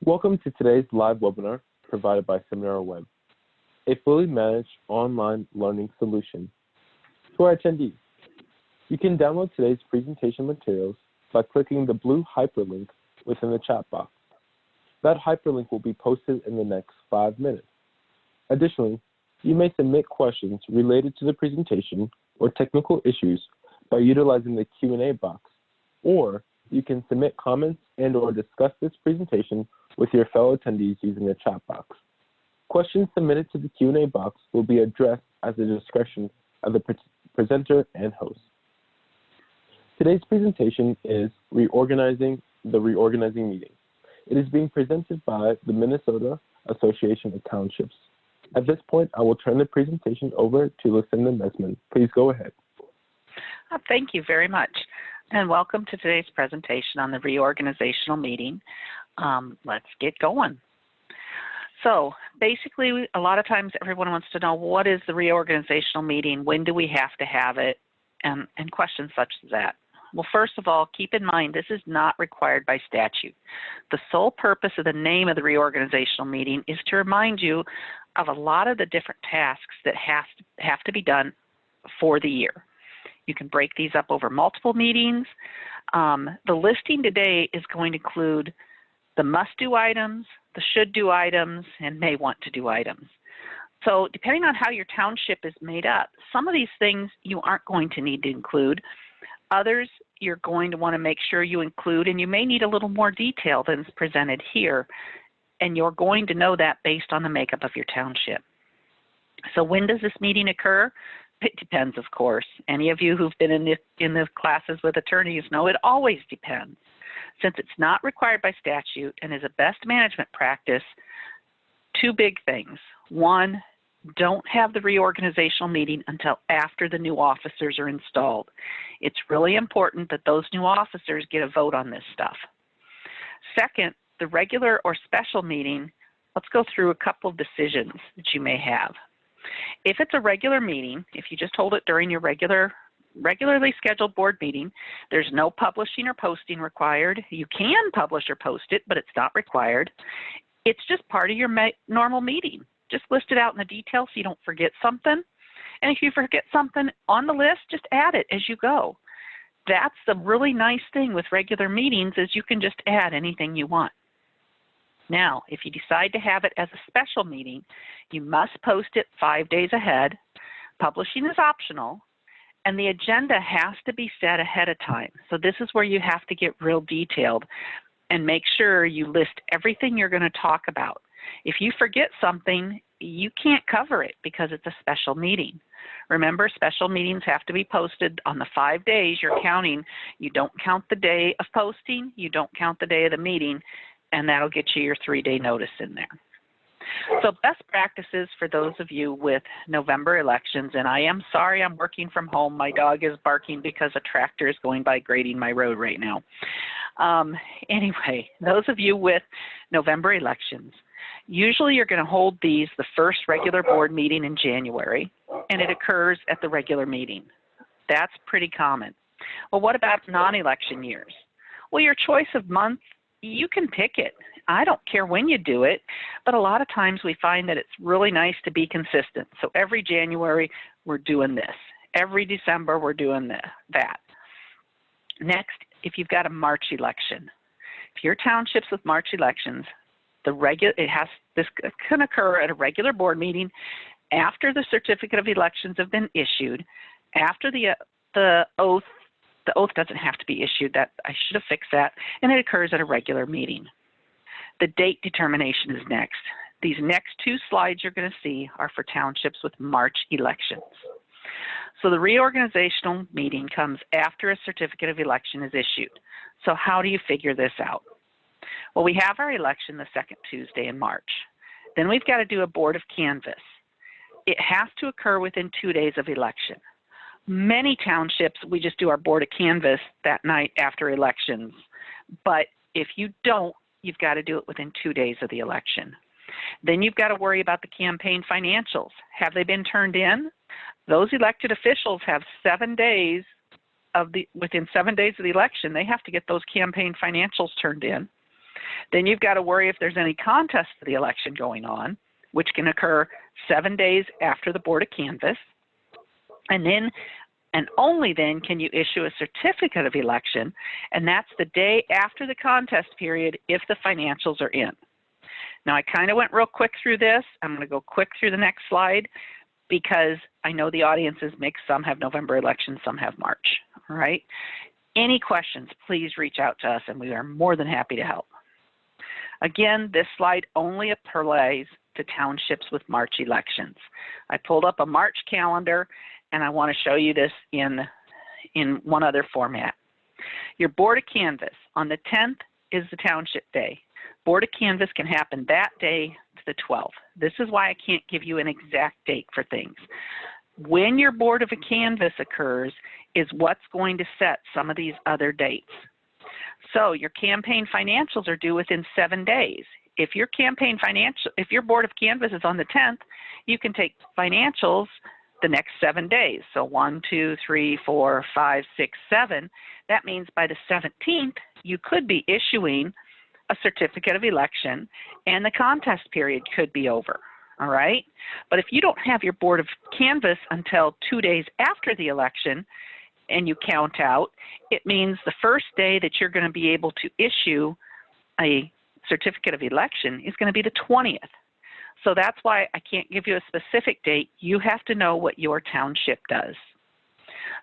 Welcome to today's live webinar provided by SeminarWeb, a fully managed online learning solution. To our attendees, you can download today's presentation materials by clicking the blue hyperlink within the chat box. That hyperlink will be posted in the next 5 minutes. Additionally, you may submit questions related to the presentation or technical issues by utilizing the Q&A box, or you can submit comments and/or discuss this presentation with your fellow attendees using the chat box. Questions submitted to the Q&A box will be addressed at the discretion of the presenter and host. Today's presentation is Reorganizing Meeting. It is being presented by the Minnesota Association of Townships. At this point, I will turn the presentation over to Lucinda Mesman. Please go ahead. Thank you very much, and welcome to today's presentation on the reorganizational meeting. Let's get going. So basically, a lot of times everyone wants to know, what is the reorganizational meeting? When do we have to have it? And questions such as that. Well, first of all, keep in mind this is not required by statute. The sole purpose of the name of the reorganizational meeting is to remind you of a lot of the different tasks that have to be done for the year. You can break these up over multiple meetings. The listing today is going to include the must-do items, the should-do items, and may want to do items. So depending on how your township is made up, some of these things you aren't going to need to include. Others you're going to want to make sure you include, and you may need a little more detail than is presented here, and you're going to know that based on the makeup of your township. So when does this meeting occur? It depends, of course. Any of you who've been in the classes with attorneys know it always depends. Since it's not required by statute and is a best management practice, two big things. One, don't have the reorganizational meeting until after the new officers are installed. It's really important that those new officers get a vote on this stuff. Second, the regular or special meeting, let's go through a couple of decisions that you may have. If it's a regular meeting, if you just hold it during your regularly scheduled board meeting, there's no publishing or posting required. You can publish or post it, but it's not required. It's just part of your normal meeting. Just list it out in the details so you don't forget something. And if you forget something on the list, just add it as you go. That's the really nice thing with regular meetings, is you can just add anything you want. Now, if you decide to have it as a special meeting, you must post it 5 days ahead. Publishing is optional, and the agenda has to be set ahead of time. So this is where you have to get real detailed and make sure you list everything you're going to talk about. If you forget something, you can't cover it because it's a special meeting. Remember, special meetings have to be posted on the 5 days you're counting. You don't count the day of posting, you don't count the day of the meeting, and that'll get you your 3-day notice in there. So best practices for those of you with November elections, and I am sorry I'm working from home. My dog is barking because a tractor is going by grading my road right now. Anyway, those of you with November elections, usually you're going to hold these the first regular board meeting in January, and it occurs at the regular meeting. That's pretty common. Well, what about non-election years? Well, your choice of month, you can pick it. I don't care when you do it, but a lot of times we find that it's really nice to be consistent. So every January, we're doing this. Every December, we're doing that. Next, if you've got a March election, if your township's with March elections, this can occur at a regular board meeting after the certificate of elections have been issued, after the oath. The oath doesn't have to be issued. That I should have fixed that, and it occurs at a regular meeting. The date determination is next. These next two slides you're going to see are for townships with March elections. So the reorganizational meeting comes after a certificate of election is issued. So how do you figure this out? Well, we have our election the second Tuesday in March. Then we've got to do a board of canvass. It has to occur within 2 days of election. Many townships, we just do our board of canvass that night after elections. But if you don't, you've got to do it within 2 days of the election. Then you've got to worry about the campaign financials. Have they been turned in? Those elected officials have 7 days within 7 days of the election, they have to get those campaign financials turned in. Then you've got to worry if there's any contest to the election going on, which can occur 7 days after the Board of Canvass. And then, and only then, can you issue a certificate of election, and that's the day after the contest period if the financials are in. Now, I kind of went real quick through this. I'm going to go quick through the next slide because I know the audience is mixed. Some have November elections, some have March, all right? Any questions, please reach out to us, and we are more than happy to help. Again, this slide only applies to townships with March elections. I pulled up a March calendar, and I want to show you this in one other format. Your Board of Canvass on the 10th is the township day. Board of Canvass can happen that day to the 12th. This is why I can't give you an exact date for things. When your Board of Canvass occurs is what's going to set some of these other dates. So your campaign financials are due within 7 days. If your Board of Canvass is on the 10th, you can take financials the next 7 days. So 1, 2, 3, 4, 5, 6, 7. That means by the 17th, you could be issuing a certificate of election, and the contest period could be over, all right? But if you don't have your Board of Canvass until 2 days after the election and you count out, it means the first day that you're going to be able to issue a certificate of election is going to be the 20th. So that's why I can't give you a specific date. You have to know what your township does.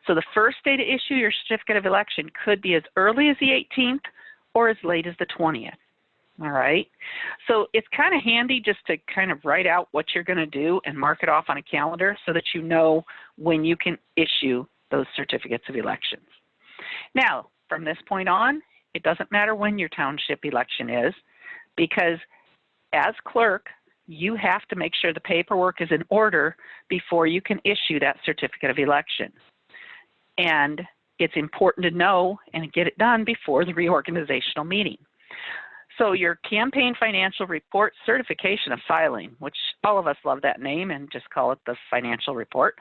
So the first day to issue your certificate of election could be as early as the 18th or as late as the 20th, all right? So it's kind of handy just to kind of write out what you're going to do and mark it off on a calendar so that you know when you can issue those certificates of elections. Now, from this point on, it doesn't matter when your township election is, because as clerk, you have to make sure the paperwork is in order before you can issue that certificate of election. And it's important to know and get it done before the reorganizational meeting. So your campaign financial report certification of filing, which all of us love that name and just call it the financial report,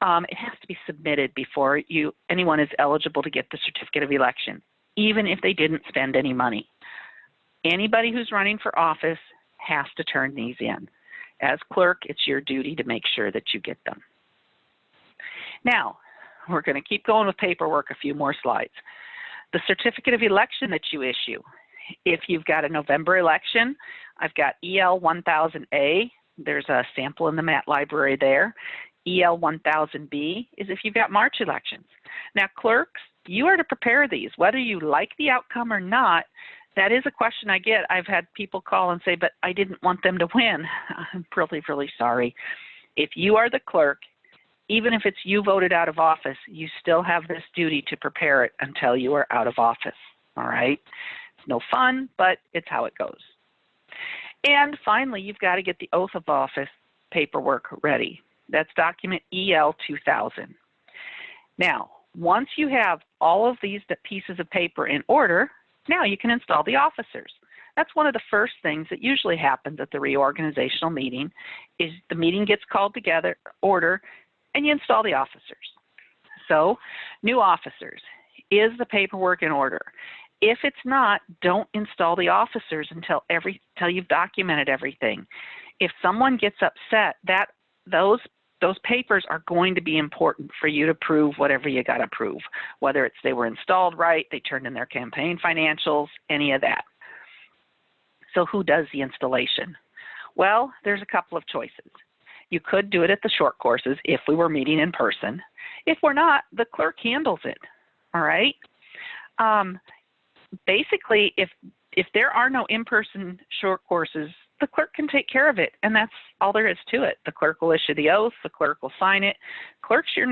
it has to be submitted before anyone is eligible to get the certificate of election, even if they didn't spend any money. Anybody who's running for office has to turn these in. As clerk, it's your duty to make sure that you get them. Now, we're going to keep going with paperwork a few more slides. The certificate of election that you issue. If you've got a November election, I've got EL 1000A. There's a sample in the Matt library there. EL 1000B is if you've got March elections. Now, clerks, you are to prepare these. Whether you like the outcome or not, that is a question I get. I've had people call and say, but I didn't want them to win. I'm really, really sorry. If you are the clerk, even if it's you voted out of office, you still have this duty to prepare it until you are out of office, all right? It's no fun, but it's how it goes. And finally, you've got to get the oath of office paperwork ready. That's document EL 2000. Now, once you have all of these pieces of paper in order, now you can install the officers. That's one of the first things that usually happens at the reorganizational meeting is the meeting gets called together, order, and you install the officers. So, new officers, is the paperwork in order? If it's not, don't install the officers until you've documented everything. If someone gets upset, those papers are going to be important for you to prove whatever you got to prove, whether it's they were installed right, they turned in their campaign financials, any of that. So who does the installation? Well, there's a couple of choices. You could do it at the short courses if we were meeting in person. If we're not, the clerk handles it, all right? Basically, if there are no in-person short courses, the clerk can take care of it, and that's all there is to it. The clerk will issue the oath, the clerk will sign it. Clerks, you're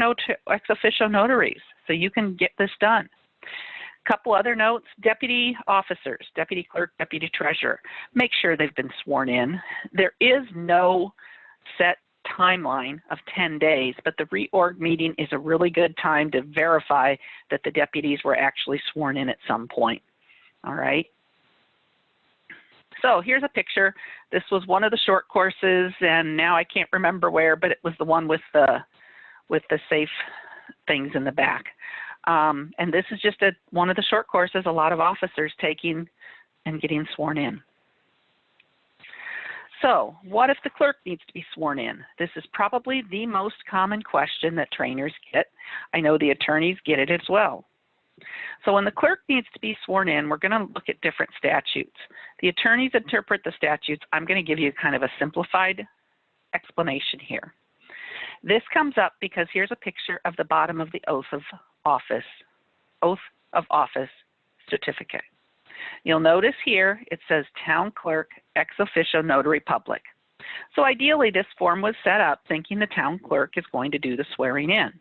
ex officio notaries, so you can get this done. Couple other notes, deputy officers, deputy clerk, deputy treasurer, make sure they've been sworn in. There is no set timeline of 10 days, but the reorg meeting is a really good time to verify that the deputies were actually sworn in at some point, all right? So here's a picture. This was one of the short courses, and now I can't remember where, but it was the one with the safe things in the back. And this is just one of the short courses, a lot of officers taking and getting sworn in. So what if the clerk needs to be sworn in? This is probably the most common question that trainers get. I know the attorneys get it as well. So when the clerk needs to be sworn in, we're going to look at different statutes. The attorneys interpret the statutes. I'm going to give you kind of a simplified explanation here. This comes up because here's a picture of the bottom of the oath of office certificate. You'll notice here it says Town Clerk ex officio notary public. So ideally this form was set up thinking the town clerk is going to do the swearing in.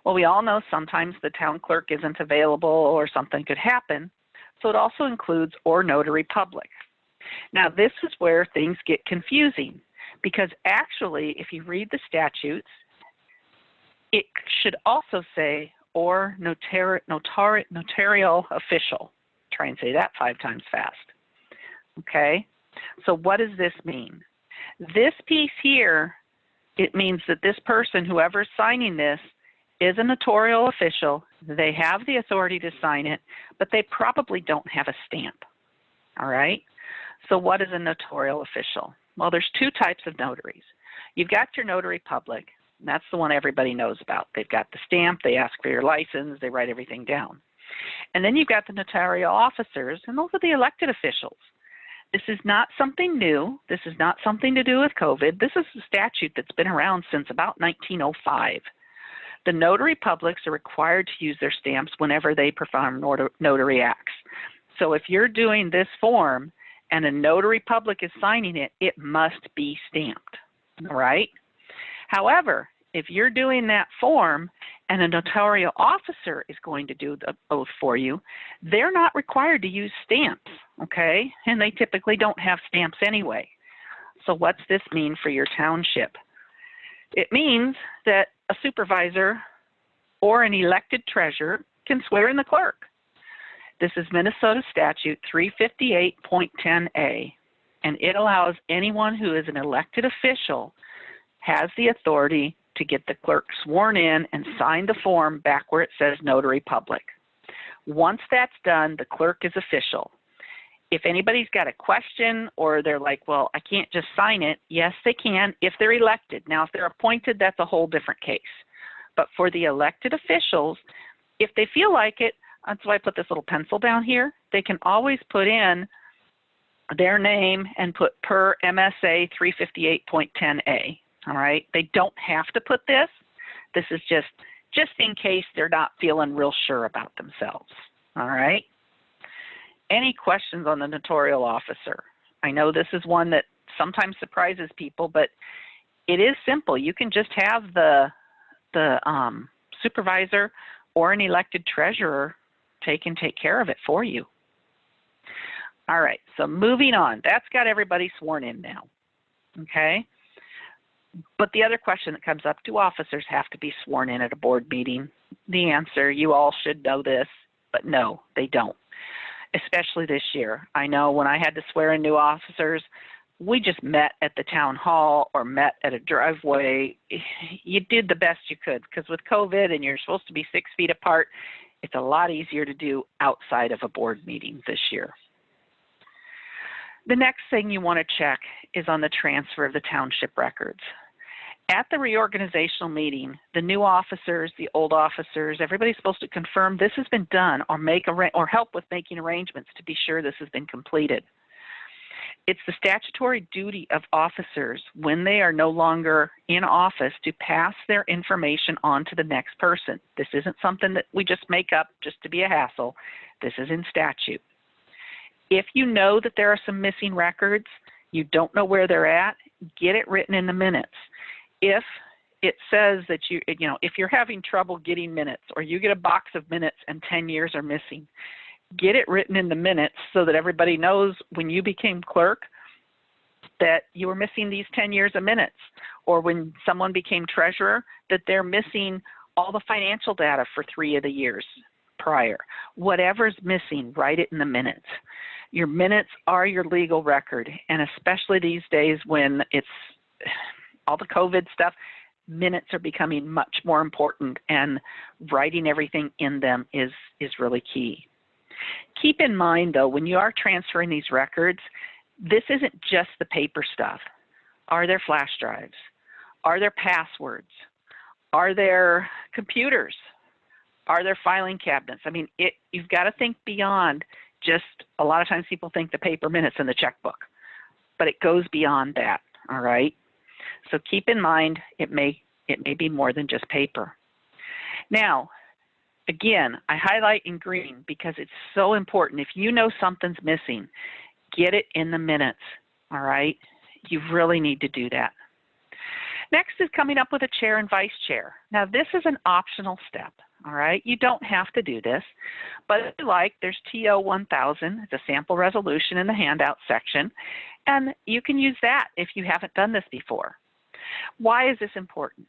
Well, we all know sometimes the town clerk isn't available or something could happen, so it also includes or notary public. Now this is where things get confusing because actually if you read the statutes, it should also say or notarial official. Try and say that 5 times fast. Okay, so what does this mean? This piece here, it means that this person, whoever's signing this, is a notarial official. They have the authority to sign it, but they probably don't have a stamp. All right, so what is a notarial official? Well, there's 2 types of notaries. You've got your notary public, and that's the one everybody knows about. They've got the stamp, they ask for your license, they write everything down. And then you've got the notarial officers, and those are the elected officials. This is not something new. This is not something to do with COVID. This is a statute that's been around since about 1905. The notary publics are required to use their stamps whenever they perform notary acts. So if you're doing this form and a notary public is signing it, it must be stamped, all right? However, if you're doing that form and a notarial officer is going to do the oath for you, they're not required to use stamps, okay? And they typically don't have stamps anyway. So what's this mean for your township? It means that a supervisor or an elected treasurer can swear in the clerk. This is Minnesota Statute 358.10a, and it allows anyone who is an elected official has the authority to get the clerk sworn in and sign the form back where it says notary public. Once that's done, the clerk is official. If anybody's got a question or they're like, well, I can't just sign it, yes, they can if they're elected. Now, if they're appointed, that's a whole different case. But for the elected officials, if they feel like it, that's why I put this little pencil down here, they can always put in their name and put per MSA 358.10a. All right, they don't have to put this. This is just in case they're not feeling real sure about themselves. All right. Any questions on the notarial officer? I know this is one that sometimes surprises people, but it is simple. You can just have the supervisor or an elected treasurer take care of it for you. All right, so moving on. That's got everybody sworn in now. Okay. But the other question that comes up, do officers have to be sworn in at a board meeting? The answer, you all should know this, but no, they don't, especially this year. I know when I had to swear in new officers, we just met at the town hall or met at a driveway. You did the best you could because with COVID and you're supposed to be 6 feet apart, it's a lot easier to do outside of a board meeting this year. The next thing you want to check is on the transfer of the township records. At the reorganizational meeting, the new officers, the old officers, everybody's supposed to confirm this has been done or help with making arrangements to be sure this has been completed. It's the statutory duty of officers when they are no longer in office to pass their information on to the next person. This isn't something that we just make up just to be a hassle. This is in statute. If you know that there are some missing records, you don't know where they're at, get it written in the minutes. If it says that if you're having trouble getting minutes or you get a box of minutes and 10 years are missing, get it written in the minutes so that everybody knows when you became clerk that you were missing these 10 years of minutes, or when someone became treasurer that they're missing all the financial data for 3 of the years prior. Whatever's missing, write it in the minutes. Your minutes are your legal record, and especially these days when it's all the COVID stuff, minutes are becoming much more important, and writing everything in them is really key. Keep in mind, though, when you are transferring these records, this isn't just the paper stuff. Are there flash drives? Are there passwords? Are there computers? Are there filing cabinets? I mean, you've got to think beyond just, a lot of times people think the paper minutes in the checkbook, but it goes beyond that, all right? So keep in mind, it may be more than just paper. Now, again, I highlight in green because it's so important. If you know something's missing, get it in the minutes, all right? You really need to do that. Next is coming up with a chair and vice chair. Now, this is an optional step, all right? You don't have to do this, but if you like, there's TO 1000. It's a sample resolution in the handout section, and you can use that if you haven't done this before. Why is this important?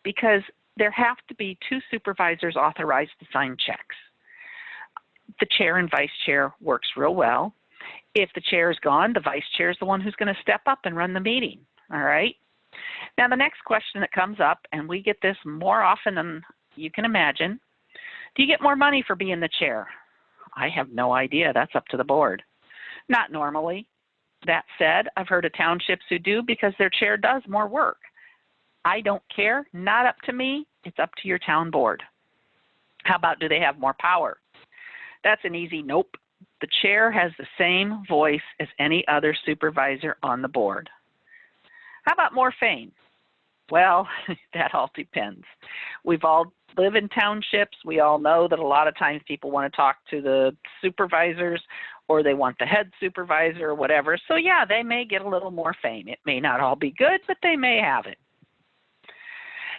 Because there have to be 2 supervisors authorized to sign checks. The chair and vice chair works real well. If the chair is gone, the vice chair is the one who's going to step up and run the meeting, all right? Now, the next question that comes up, and we get this more often than you can imagine, do you get more money for being the chair? I have no idea. That's up to the board. Not normally. That said, I've heard of townships who do because their chair does more work. I don't care. Not up to me. It's up to your town board. How about, do they have more power? That's an easy nope. The chair has the same voice as any other supervisor on the board. How about more fame? Well, that all depends. We've all live in townships. We all know that a lot of times people want to talk to the supervisors, or they want the head supervisor or whatever. So yeah, they may get a little more fame. It may not all be good, but they may have it.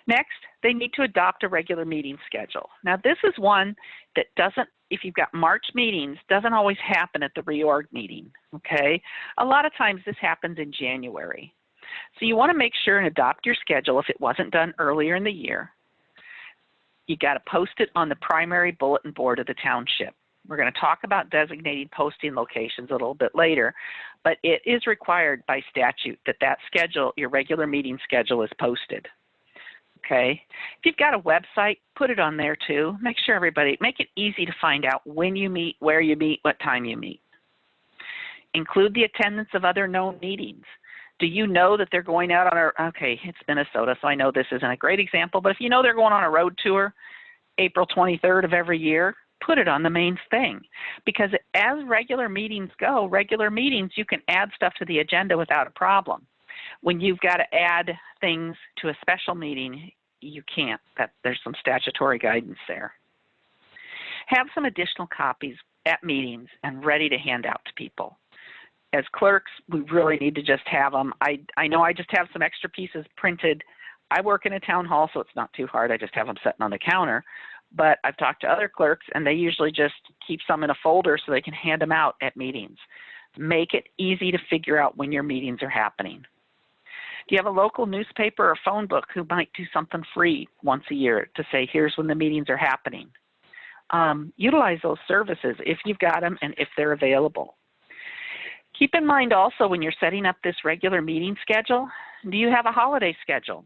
Next, they need to adopt a regular meeting schedule. Now, this is one that doesn't, if you've got March meetings, doesn't always happen at the reorg meeting, okay? A lot of times this happens in January. So you want to make sure and adopt your schedule if it wasn't done earlier in the year. You got to post it on the primary bulletin board of the township. We're going to talk about designating posting locations a little bit later, but it is required by statute that that schedule, your regular meeting schedule, is posted. Okay. If you've got a website, put it on there too. Make sure everybody, make it easy to find out when you meet, where you meet, what time you meet. Include the attendance of other known meetings. Do you know that they're going out on a, okay, it's Minnesota, so I know this isn't a great example, but if you know they're going on a road tour April 23rd of every year, put it on the main thing. Because as regular meetings go, regular meetings, you can add stuff to the agenda without a problem. When you've got to add things to a special meeting, you can't. There's some statutory guidance there. Have some additional copies at meetings and ready to hand out to people. As clerks, we really need to just have them. I know I just have some extra pieces printed. I work in a town hall, so it's not too hard. I just have them sitting on the counter. But I've talked to other clerks, and they usually just keep some in a folder so they can hand them out at meetings. Make it easy to figure out when your meetings are happening. Do you have a local newspaper or phone book who might do something free once a year to say, here's when the meetings are happening? Utilize those services if you've got them and if they're available. Keep in mind also when you're setting up this regular meeting schedule, do you have a holiday schedule?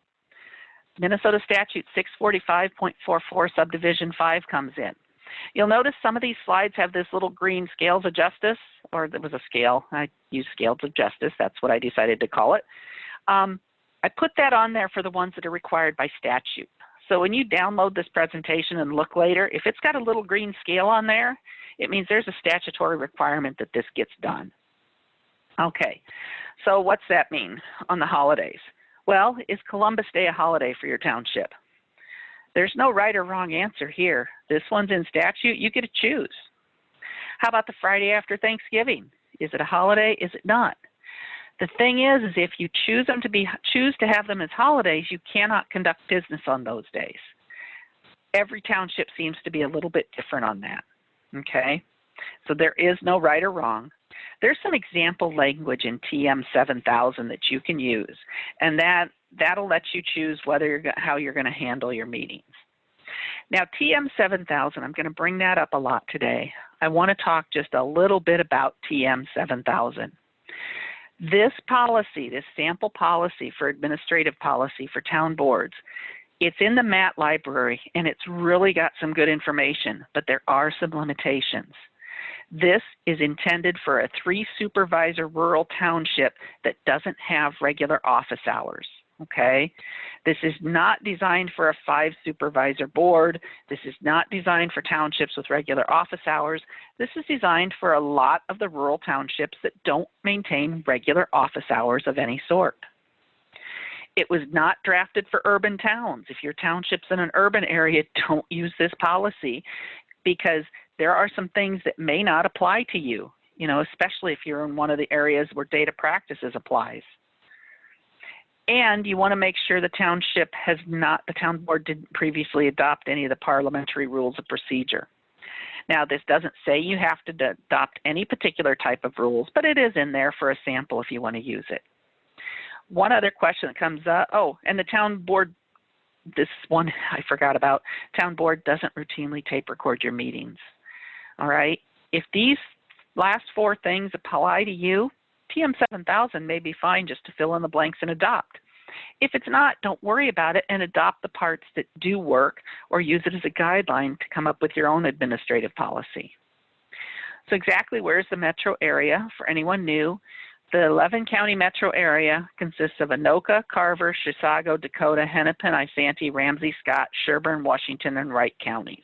Minnesota Statute 645.44 Subdivision 5 comes in. You'll notice some of these slides have this little green scales of justice, or there was a scale. I use scales of justice. That's what I decided to call it. I put that on there for the ones that are required by statute. So when you download this presentation and look later, if it's got a little green scale on there, it means there's a statutory requirement that this gets done. Okay, so what's that mean on the holidays? Well, is Columbus Day a holiday for your township? There's no right or wrong answer here. This one's in statute. You get to choose. How about the Friday after Thanksgiving? Is it a holiday? Is it not? The thing is if you choose to have them as holidays, you cannot conduct business on those days. Every township seems to be a little bit different on that. Okay, so there is no right or wrong. There's some example language in TM 7000 that you can use, and that'll let you choose how you're going to handle your meetings. Now, TM 7000, I'm going to bring that up a lot today. I want to talk just a little bit about TM 7000. This policy, this sample policy for administrative policy for town boards, it's in the MAT library, and it's really got some good information, but there are some limitations. This is intended for a 3-supervisor rural township that doesn't have regular office hours, okay? This is not designed for a 5-supervisor board. This is not designed for townships with regular office hours. This is designed for a lot of the rural townships that don't maintain regular office hours of any sort. It was not drafted for urban towns. If your township's in an urban area, don't use this policy, because there are some things that may not apply to you, especially if you're in one of the areas where data practices applies. And you want to make sure the town board didn't previously adopt any of the parliamentary rules of procedure. Now, this doesn't say you have to adopt any particular type of rules, but it is in there for a sample if you want to use it. One other question that comes up, and the town board, this one I forgot about, town board doesn't routinely tape record your meetings, all right? If these last 4 things apply to you, TM 7000 may be fine just to fill in the blanks and adopt. If it's not, don't worry about it and adopt the parts that do work, or use it as a guideline to come up with your own administrative policy. So exactly where's the metro area? For anyone new, the 11-county metro area consists of Anoka, Carver, Chisago, Dakota, Hennepin, Isanti, Ramsey, Scott, Sherburne, Washington, and Wright counties.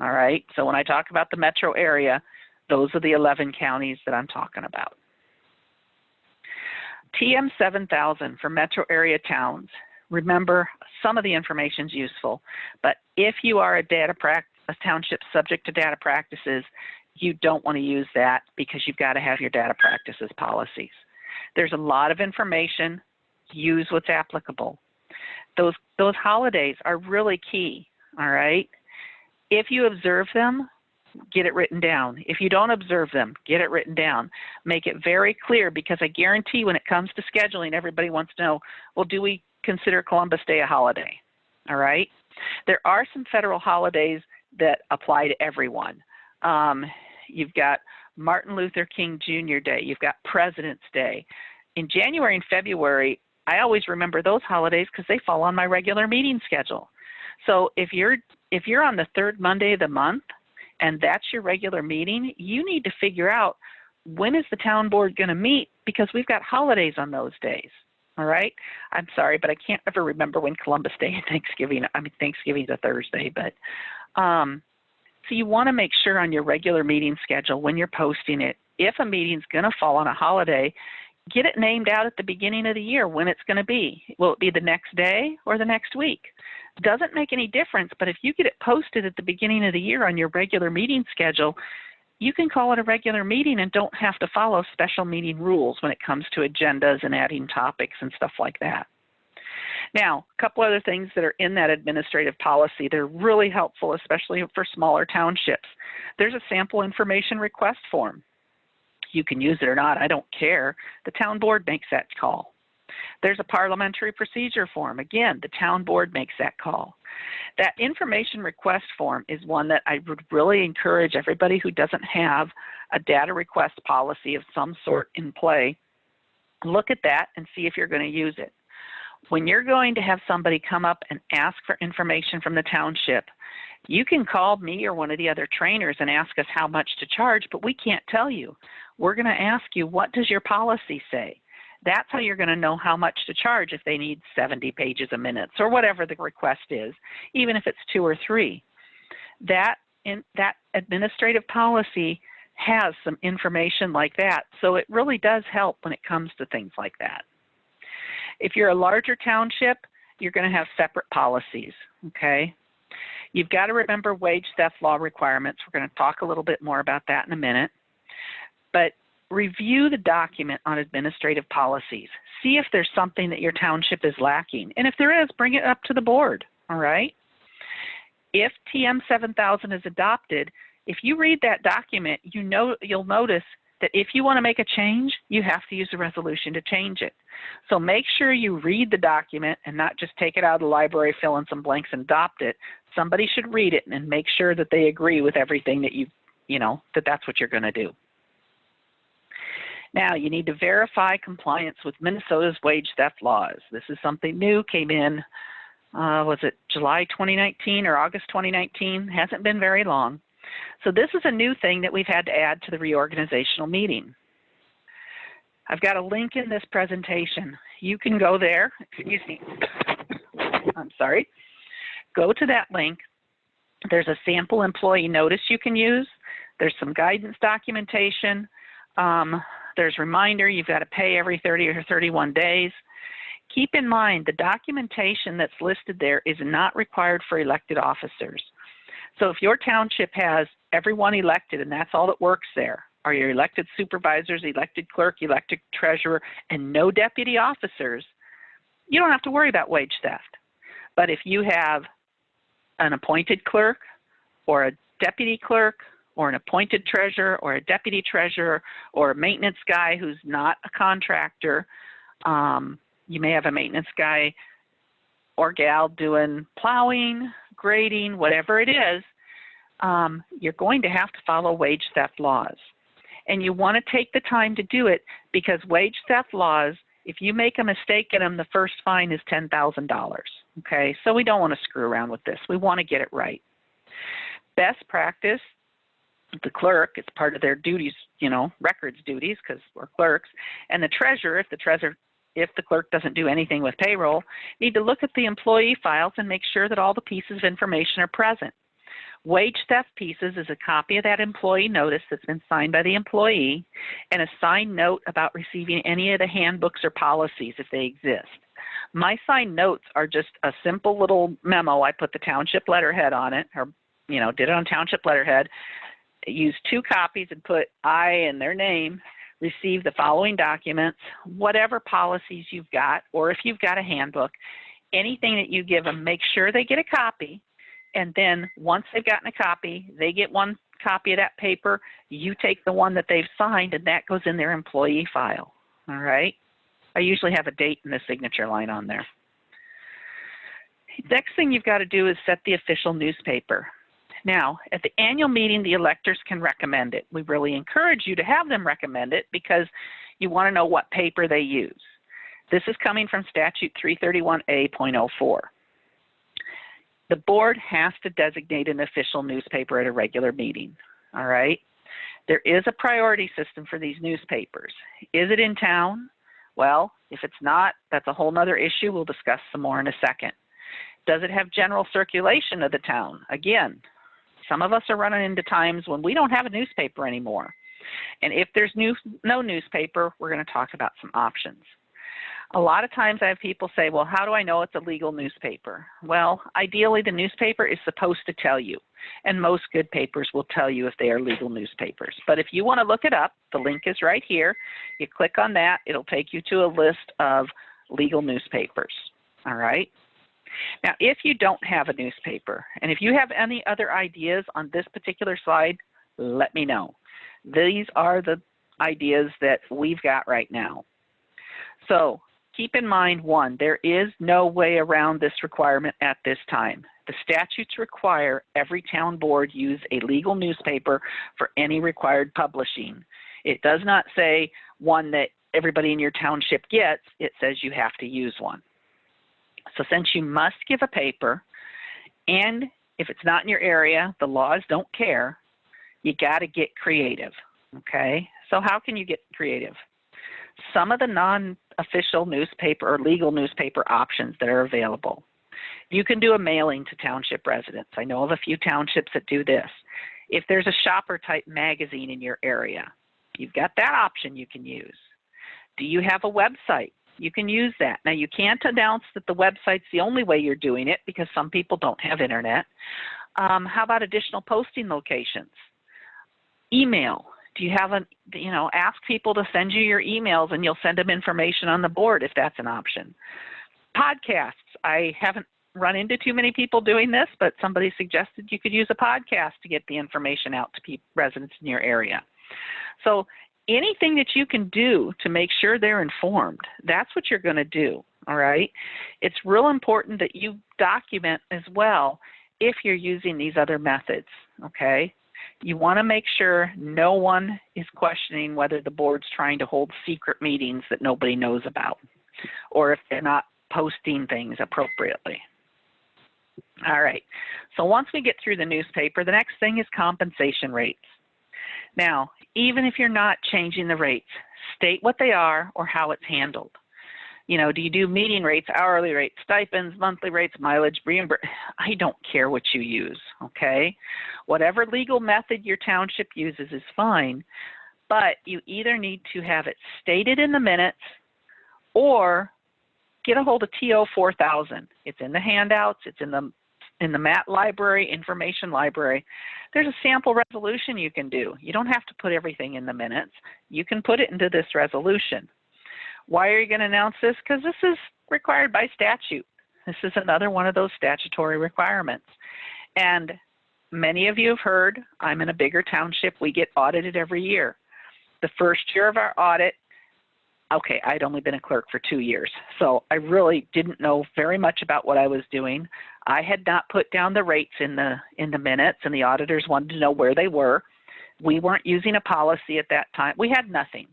All right, so when I talk about the metro area, those are the 11 counties that I'm talking about. TM 7000 for metro area towns. Remember, some of the information is useful, but if you are a township subject to data practices, you don't want to use that, because you've got to have your data practices policies. There's a lot of information. Use what's applicable. Those holidays are really key, all right? If you observe them, get it written down. If you don't observe them, get it written down. Make it very clear, because I guarantee when it comes to scheduling, everybody wants to know, well, do we consider Columbus Day a holiday? All right? There are some federal holidays that apply to everyone. You've got Martin Luther King Jr. Day. You've got President's Day. In January and February, I always remember those holidays because they fall on my regular meeting schedule. So if you're on the 3rd Monday of the month and that's your regular meeting, you need to figure out, when is the town board going to meet, because we've got holidays on those days. All right? I'm sorry, but I can't ever remember when Columbus Day and Thanksgiving, Thanksgiving's a Thursday, but so you want to make sure on your regular meeting schedule when you're posting it, if a meeting's going to fall on a holiday, get it named out at the beginning of the year when it's going to be. Will it be the next day or the next week? Doesn't make any difference, but if you get it posted at the beginning of the year on your regular meeting schedule, you can call it a regular meeting and don't have to follow special meeting rules when it comes to agendas and adding topics and stuff like that. Now, a couple other things that are in that administrative policy. They're really helpful, especially for smaller townships. There's a sample information request form. You can use it or not, I don't care. The town board makes that call. There's a parliamentary procedure form. Again, the town board makes that call. That information request form is one that I would really encourage everybody who doesn't have a data request policy of some sort in play, look at that and see if you're going to use it. When you're going to have somebody come up and ask for information from the township, you can call me or one of the other trainers and ask us how much to charge, but we can't tell you. We're going to ask you, what does your policy say? That's how you're going to know how much to charge if they need 70 pages a minute or whatever the request is, even if it's 2 or 3. That administrative policy has some information like that, so it really does help when it comes to things like that. If you're a larger township, you're going to have separate policies, okay? You've got to remember wage theft law requirements. We're going to talk a little bit more about that in a minute. But review the document on administrative policies. See if there's something that your township is lacking. And if there is, bring it up to the board, all right? If TM 7000 is adopted, if you read that document, you'll notice that if you want to make a change, you have to use a resolution to change it. So make sure you read the document and not just take it out of the library, fill in some blanks, and adopt it. Somebody should read it and make sure that they agree with everything that that's what you're going to do. Now, you need to verify compliance with Minnesota's wage theft laws. This is something new, came in, was it July 2019 or August 2019? Hasn't been very long. So this is a new thing that we've had to add to the reorganizational meeting. I've got a link in this presentation. You can go there, excuse me, I'm sorry. Go to that link. There's a sample employee notice you can use. There's some guidance documentation. There's reminder you've got to pay every 30 or 31 days. Keep in mind the documentation that's listed there is not required for elected officers. So if your township has everyone elected and that's all that works there, are your elected supervisors, elected clerk, elected treasurer, and no deputy officers, you don't have to worry about wage theft. But if you have an appointed clerk or a deputy clerk or an appointed treasurer or a deputy treasurer or a maintenance guy who's not a contractor, you may have a maintenance guy or gal doing plowing, grading, whatever it is, you're going to have to follow wage theft laws. And you want to take the time to do it because wage theft laws, if you make a mistake in them, the first fine is $10,000. Okay, so we don't want to screw around with this. We want to get it right. Best practice, the clerk, it's part of their duties, you know, records duties because we're clerks, and the treasurer, if the clerk doesn't do anything with payroll, need to look at the employee files and make sure that all the pieces of information are present. Wage theft pieces is a copy of that employee notice that's been signed by the employee and a signed note about receiving any of the handbooks or policies if they exist. My signed notes are just a simple little memo. I put the township letterhead on it, or, you know, did it on township letterhead, used 2 copies and put I and their name, receive the following documents, whatever policies you've got, or if you've got a handbook, anything that you give them, make sure they get a copy. And then once they've gotten a copy, they get 1 copy of that paper. You take the one that they've signed, and that goes in their employee file. All right? I usually have a date in the signature line on there. Next thing you've got to do is set the official newspaper. Now, at the annual meeting, the electors can recommend it. We really encourage you to have them recommend it because you want to know what paper they use. This is coming from Statute 331A.04. The board has to designate an official newspaper at a regular meeting, all right? There is a priority system for these newspapers. Is it in town? Well, if it's not, that's a whole nother issue. We'll discuss some more in a second. Does it have general circulation of the town? Again, some of us are running into times when we don't have a newspaper anymore. And if there's no newspaper, we're going to talk about some options. A lot of times I have people say, well, how do I know it's a legal newspaper? Well, ideally the newspaper is supposed to tell you, and most good papers will tell you if they are legal newspapers. But if you want to look it up, the link is right here. You click on that, it'll take you to a list of legal newspapers, all right? Now, if you don't have a newspaper, and if you have any other ideas on this particular slide, let me know. These are the ideas that we've got right now. So, keep in mind, 1, there is no way around this requirement at this time. The statutes require every town board use a legal newspaper for any required publishing. It does not say one that everybody in your township gets. It says you have to use one. So since you must give a paper, and if it's not in your area, the laws don't care, you got to get creative, okay? So how can you get creative? Some of the non-official newspaper or legal newspaper options that are available. You can do a mailing to township residents. I know of a few townships that do this. If there's a shopper type magazine in your area, you've got that option you can use. Do you have a website? You can use that. Now, you can't announce that the website's the only way you're doing it because some people don't have internet. How about additional posting locations? Email. Do you have ask people to send you your emails and you'll send them information on the board if that's an option. Podcasts. I haven't run into too many people doing this, but somebody suggested you could use a podcast to get the information out to residents in your area. So anything that you can do to make sure they're informed, that's what you're going to do, all right? It's real important that you document as well if you're using these other methods, okay? You want to make sure no one is questioning whether the board's trying to hold secret meetings that nobody knows about, or if they're not posting things appropriately. All right. So once we get through the newspaper, the next thing is compensation rates. Now, even if you're not changing the rates, state what they are or how it's handled. You know, do you do meeting rates, hourly rates, stipends, monthly rates, mileage, reimbursement? I don't care what you use, okay? Whatever legal method your township uses is fine, but you either need to have it stated in the minutes or get a hold of TO 4000. It's in the handouts, it's in the MAT library, information library. There's a sample resolution you can do. You don't have to put everything in the minutes. You can put it into this resolution. Why are you going to announce this? Because this is required by statute. This is another one of those statutory requirements. And many of you have heard, I'm in a bigger township, we get audited every year. The first year of our audit, okay, I'd only been a clerk for 2 years, so I really didn't know very much about what I was doing. I had not put down the rates in the minutes, and the auditors wanted to know where they were. We weren't using a policy at that time. We had nothing.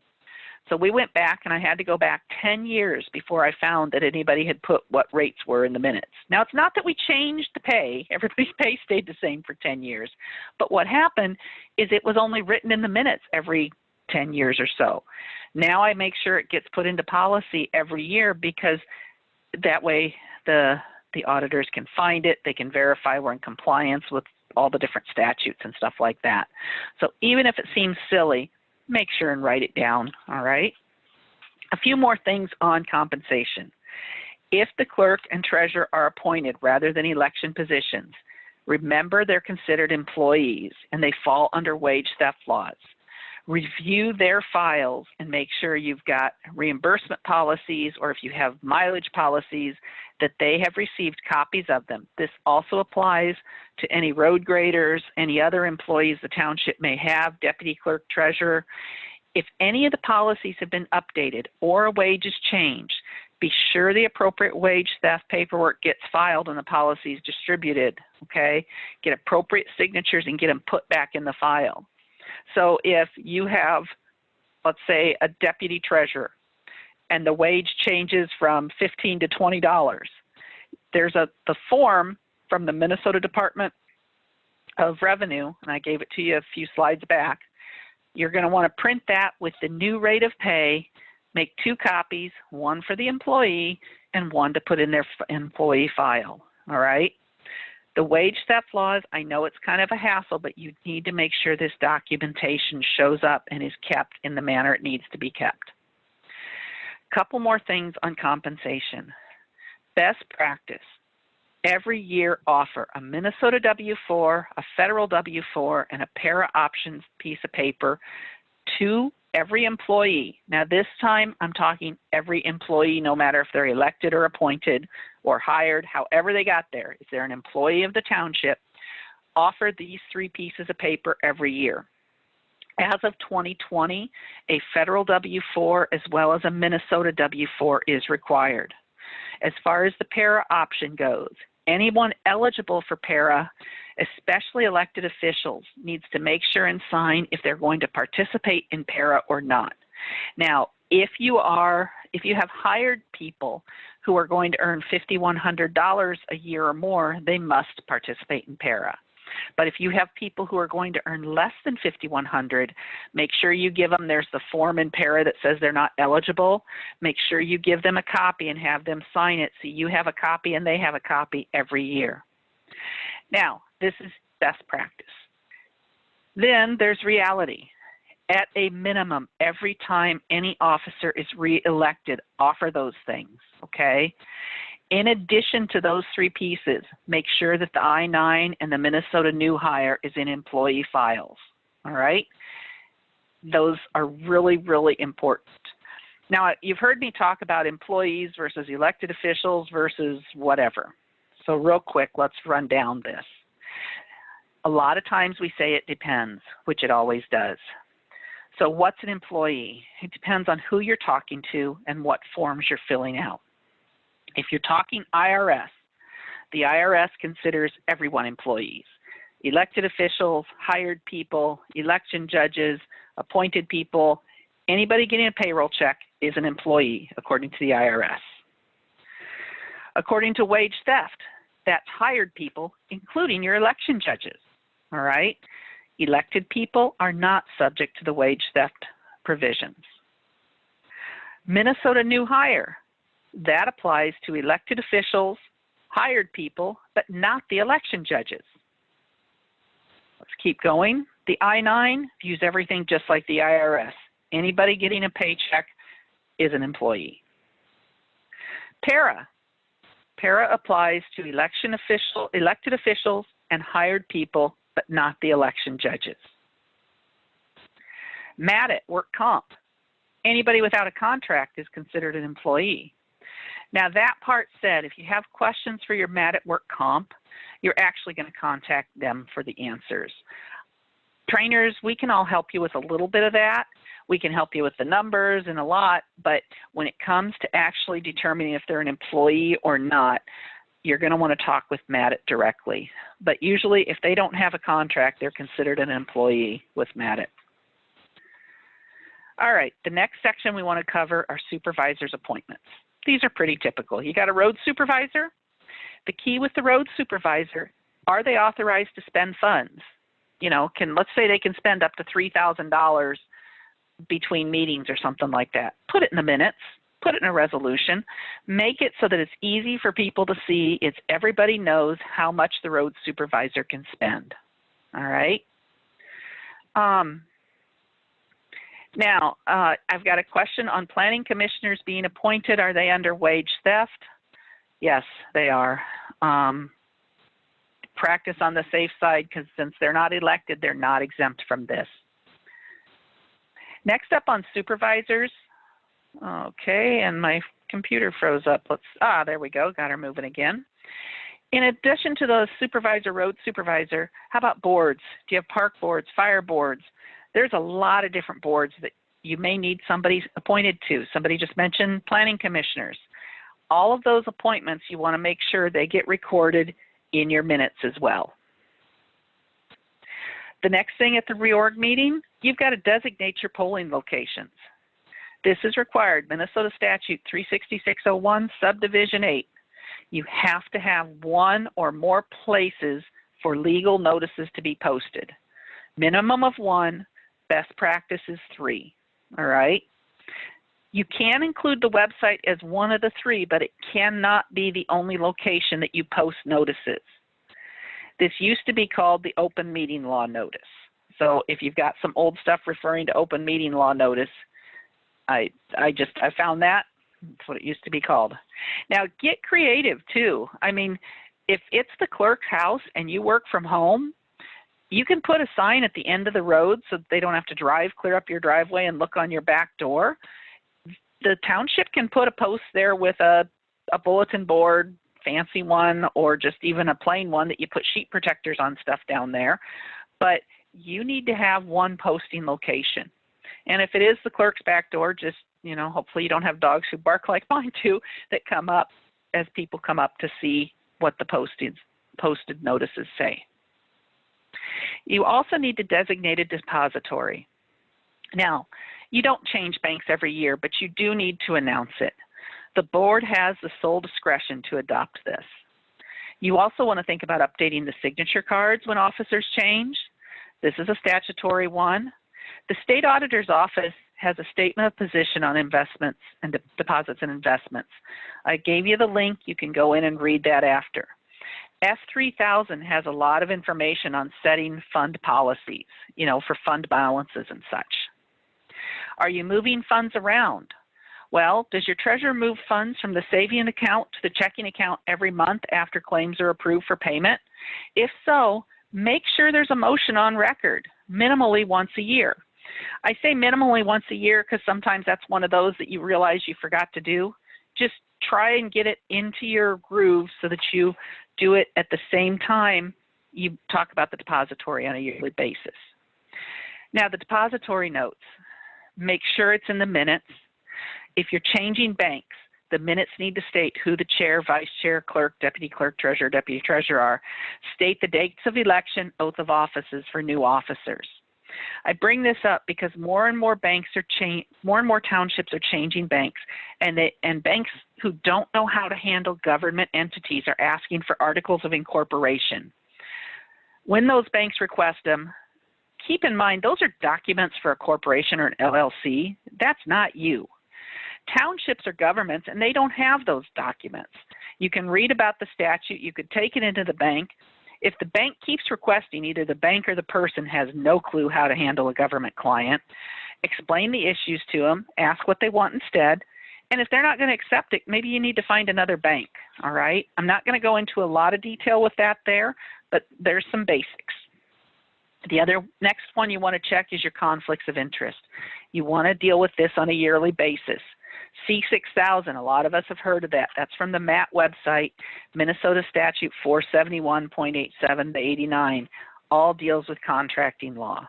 So we went back, and I had to go back 10 years before I found that anybody had put what rates were in the minutes. Now, it's not that we changed the pay. Everybody's pay stayed the same for 10 years. But what happened is it was only written in the minutes every 10 years or so. Now I make sure it gets put into policy every year because that way the auditors can find it. They can verify we're in compliance with all the different statutes and stuff like that. So even if it seems silly, make sure and write it down, all right? A few more things on compensation. If the clerk and treasurer are appointed rather than election positions, remember they're considered employees and they fall under wage theft laws. Review their files and make sure you've got reimbursement policies, or if you have mileage policies, that they have received copies of them. This also applies to any road graders, any other employees the township may have, deputy clerk, treasurer. If any of the policies have been updated or a wage is changed, be sure the appropriate wage theft paperwork gets filed and the policy is distributed, okay? Get appropriate signatures and get them put back in the file. So if you have, let's say, a deputy treasurer and the wage changes from $15 to $20, there's the form from the Minnesota Department of Revenue, and I gave it to you a few slides back. You're going to want to print that with the new rate of pay, make 2 copies, one for the employee and one to put in their employee file, all right? The wage theft laws, I know it's kind of a hassle, but you need to make sure this documentation shows up and is kept in the manner it needs to be kept. Couple more things on compensation. Best practice. Every year offer a Minnesota W-4, a federal W-4, and a para options piece of paper to every employee. Now this time I'm talking every employee, no matter if they're elected or appointed or hired, however they got there. If they're an employee of the township, offer these 3 pieces of paper every year. As of 2020, a federal W-4 as well as a Minnesota W-4 is required. As far as the para option goes, anyone eligible for para, especially elected officials, needs to make sure and sign if they're going to participate in para or not. Now, if you have hired people who are going to earn $5,100 a year or more, they must participate in para. But if you have people who are going to earn less than $5,100, make sure you give them, there's the form in para that says they're not eligible. Make sure you give them a copy and have them sign it so you have a copy and they have a copy every year. Now, this is best practice. Then there's reality. At a minimum, every time any officer is re-elected, offer those things, okay? In addition to those 3 pieces, make sure that the I-9 and the Minnesota new hire is in employee files, all right? Those are really, really important. Now, you've heard me talk about employees versus elected officials versus whatever. So real quick, let's run down this. A lot of times we say it depends, which it always does. So what's an employee? It depends on who you're talking to and what forms you're filling out. If you're talking IRS, the IRS considers everyone employees. Elected officials, hired people, election judges, appointed people, anybody getting a payroll check is an employee according to the IRS. According to wage theft, That's hired people, including your election judges, all right? Elected people are not subject to the wage theft provisions. Minnesota new hire, that applies to elected officials, hired people, but not the election judges. Let's keep going. The I-9 views everything just like the IRS. Anybody getting a paycheck is an employee. Para applies to elected officials and hired people, but not the election judges. MADIT, work comp. Anybody without a contract is considered an employee. Now that part said, if you have questions for your MADIT work comp, you're actually going to contact them for the answers. Trainers, we can all help you with a little bit of that. We can help you with the numbers and a lot, but when it comes to actually determining if they're an employee or not, you're going to want to talk with MADIT directly. But usually if they don't have a contract, they're considered an employee with MADIT. All right, the next section we want to cover are supervisors' appointments. These are pretty typical. You got a road supervisor. The key with the road supervisor, are they authorized to spend funds? You know, let's say they can spend up to $3,000 between meetings or something like that. Put it in the minutes, put it in a resolution, make it so that it's easy for people to see. Everybody knows how much the road supervisor can spend. All right. Now, I've got a question on planning commissioners being appointed. Are they under wage theft? Yes, they are. Practice on the safe side, because since they're not elected, they're not exempt from this. Next up on supervisors. Okay, and my computer froze up. There we go. Got her moving again. In addition to the supervisor, road supervisor, how about boards? Do you have park boards, fire boards? There's a lot of different boards that you may need somebody appointed to. Somebody just mentioned planning commissioners. All of those appointments, you want to make sure they get recorded in your minutes as well. The next thing at the reorg meeting, you've got to designate your polling locations. This is required, Minnesota Statute 36601, Subdivision 8. You have to have one or more places for legal notices to be posted. Minimum of one, best practice is 3, all right? You can include the website as one of the 3, but it cannot be the only location that you post notices. This used to be called the open meeting law notice. So if you've got some old stuff referring to open meeting law notice, I found that. That's what it used to be called. Now get creative too. I mean, if it's the clerk's house and you work from home, you can put a sign at the end of the road so that they don't have to drive clear up your driveway and look on your back door. The township can put a post there with a bulletin board, fancy one, or just even a plain one that you put sheet protectors on stuff down there. But you need to have one posting location. And if it is the clerk's back door, just, you know, hopefully you don't have dogs who bark like mine do that come up as people come up to see what the posted notices say. You also need to designate a depository. Now, you don't change banks every year, but you do need to announce it. The board has the sole discretion to adopt this. You also want to think about updating the signature cards when officers change. This is a statutory one. The state auditor's office has a statement of position on investments and deposits and investments. I gave you the link. You can go in and read that after. F3000 has a lot of information on setting fund policies, you know, for fund balances and such. Are you moving funds around? Well, does your treasurer move funds from the saving account to the checking account every month after claims are approved for payment? If so, make sure there's a motion on record, minimally once a year. I say minimally once a year because sometimes that's one of those that you realize you forgot to do. Just try and get it into your groove so that you do it at the same time you talk about the depository on a yearly basis. Now, the depository notes, make sure it's in the minutes. If you're changing banks, the minutes need to state who the chair, vice chair, clerk, deputy clerk, treasurer, deputy treasurer are. State the dates of election, oath of offices for new officers. I bring this up because more and more townships are changing banks, and banks who don't know how to handle government entities are asking for articles of incorporation. When those banks request them, keep in mind those are documents for a corporation or an LLC. That's not you. Townships are governments, and they don't have those documents. You can read about the statute. You could take it into the bank. If the bank keeps requesting, either the bank or the person has no clue how to handle a government client, explain the issues to them, ask what they want instead, and if they're not going to accept it, maybe you need to find another bank, all right? I'm not going to go into a lot of detail with that there, but there's some basics. The next one you want to check is your conflicts of interest. You want to deal with this on a yearly basis. C6000, a lot of us have heard of that. That's from the MAT website, Minnesota Statute 471.87 to 89, all deals with contracting law.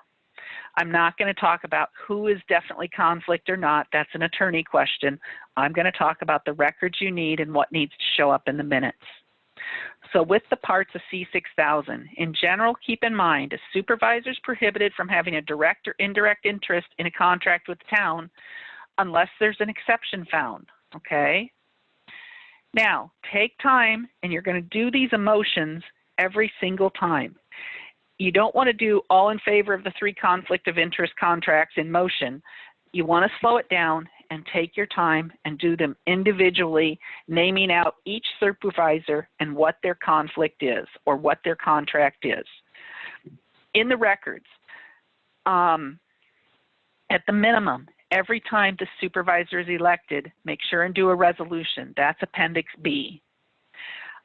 I'm not going to talk about who is definitely conflict or not. That's an attorney question. I'm going to talk about the records you need and what needs to show up in the minutes. So with the parts of C6000, in general, keep in mind a supervisor is prohibited from having a direct or indirect interest in a contract with the town unless there's an exception found, okay? Now, take time, and you're going to do these emotions every single time. You don't want to do all in favor of the 3 conflict of interest contracts in motion. You want to slow it down and take your time and do them individually, naming out each supervisor and what their conflict is or what their contract is. In the records, at the minimum, every time the supervisor is elected, make sure and do a resolution. That's Appendix B.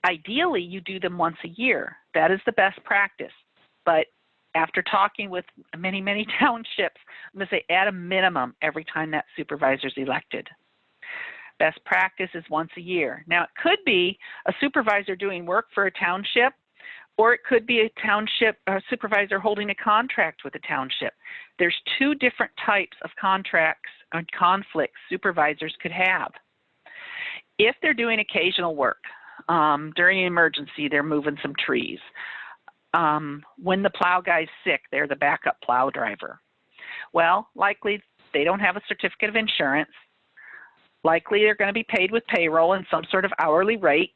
Ideally, you do them once a year. That is the best practice. But after talking with many, many townships, I'm going to say at a minimum every time that supervisor is elected. Best practice is once a year. Now, it could be a supervisor doing work for a township, or it could be a township supervisor holding a contract with a township. There's 2 different types of contracts and conflicts supervisors could have. If they're doing occasional work, during an emergency, they're moving some trees. When the plow guy's sick, they're the backup plow driver. Well, likely they don't have a certificate of insurance. Likely they're going to be paid with payroll and some sort of hourly rate.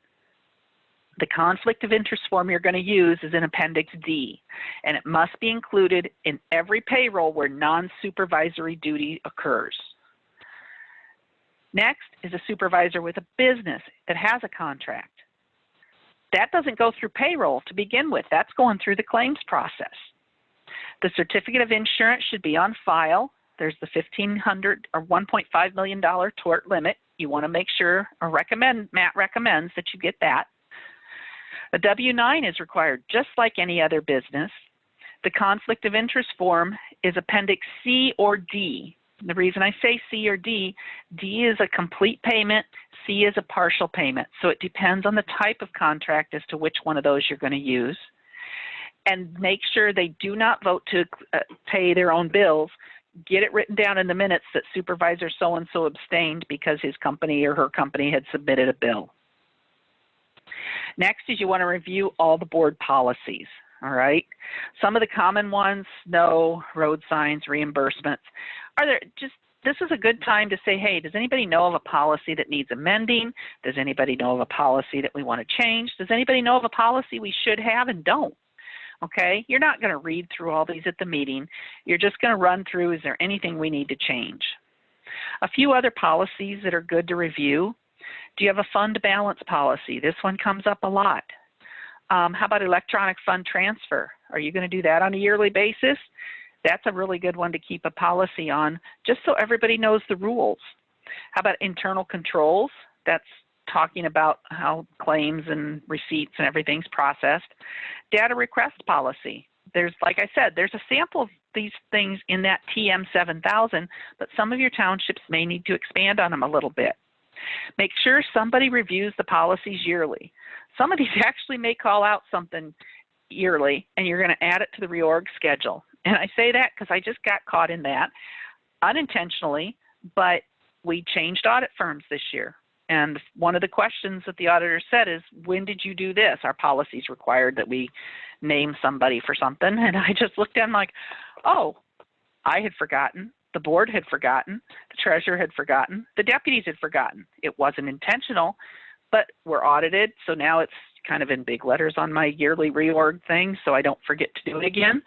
The conflict of interest form you're going to use is in Appendix D, and it must be included in every payroll where non-supervisory duty occurs. Next is a supervisor with a business that has a contract. That doesn't go through payroll to begin with. That's going through the claims process. The certificate of insurance should be on file. There's the $1,500 or $1.5 million tort limit. You want to make sure or Matt recommends that you get that. A W-9 is required just like any other business. The conflict of interest form is Appendix C or D. The reason I say C or D, D is a complete payment, C is a partial payment. So it depends on the type of contract as to which one of those you're going to use. And make sure they do not vote to pay their own bills. Get it written down in the minutes that supervisor so-and-so abstained because his company or her company had submitted a bill. Next is you want to review all the board policies, all right? Some of the common ones, snow, road signs, reimbursements. This is a good time to say, hey, does anybody know of a policy that needs amending? Does anybody know of a policy that we want to change? Does anybody know of a policy we should have and don't? Okay, you're not going to read through all these at the meeting. You're just going to run through, is there anything we need to change? A few other policies that are good to review. Do you have a fund balance policy? This one comes up a lot. How about electronic fund transfer? Are you going to do that on a yearly basis? That's a really good one to keep a policy on, just so everybody knows the rules. How about internal controls? That's talking about how claims and receipts and everything's processed. Data request policy. There's, like I said, there's a sample of these things in that TM7000, but some of your townships may need to expand on them a little bit. Make sure somebody reviews the policies yearly. Some of these actually may call out something yearly, and you're going to add it to the reorg schedule. And I say that because I just got caught in that unintentionally, but we changed audit firms this year. And one of the questions that the auditor said is, when did you do this? Our policies required that we name somebody for something. And I just looked at them like, oh, I had forgotten, the board had forgotten, the treasurer had forgotten, the deputies had forgotten. It wasn't intentional, but we're audited, so now it's kind of in big letters on my yearly reorg thing, so I don't forget to do it again.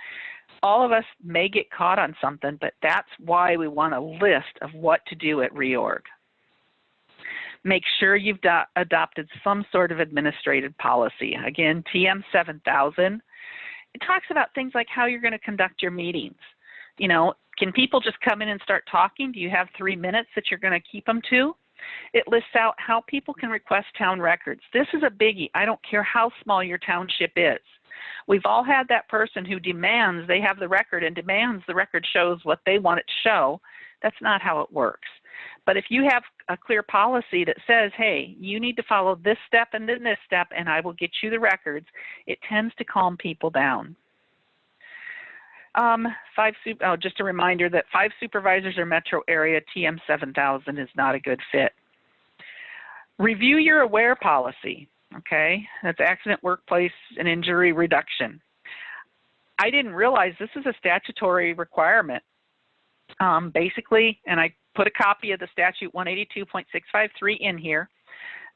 All of us may get caught on something, but that's why we want a list of what to do at reorg. Make sure you've adopted some sort of administrative policy. Again, TM 7000, it talks about things like how you're going to conduct your meetings. You know, can people just come in and start talking? Do you have 3 minutes that you're going to keep them to? It lists out how people can request town records. This is a biggie. I don't care how small your township is. We've all had that person who demands they have the record and demands the record shows what they want it to show. That's not how it works. But if you have a clear policy that says, hey, you need to follow this step and then this step and I will get you the records, it tends to calm people down. Just a reminder that 5 supervisors or metro area TM 7000 is not a good fit. Review your AWARE policy, okay? That's accident, workplace, and injury reduction. I didn't realize this is a statutory requirement. Basically, and I put a copy of the statute 182.653 in here.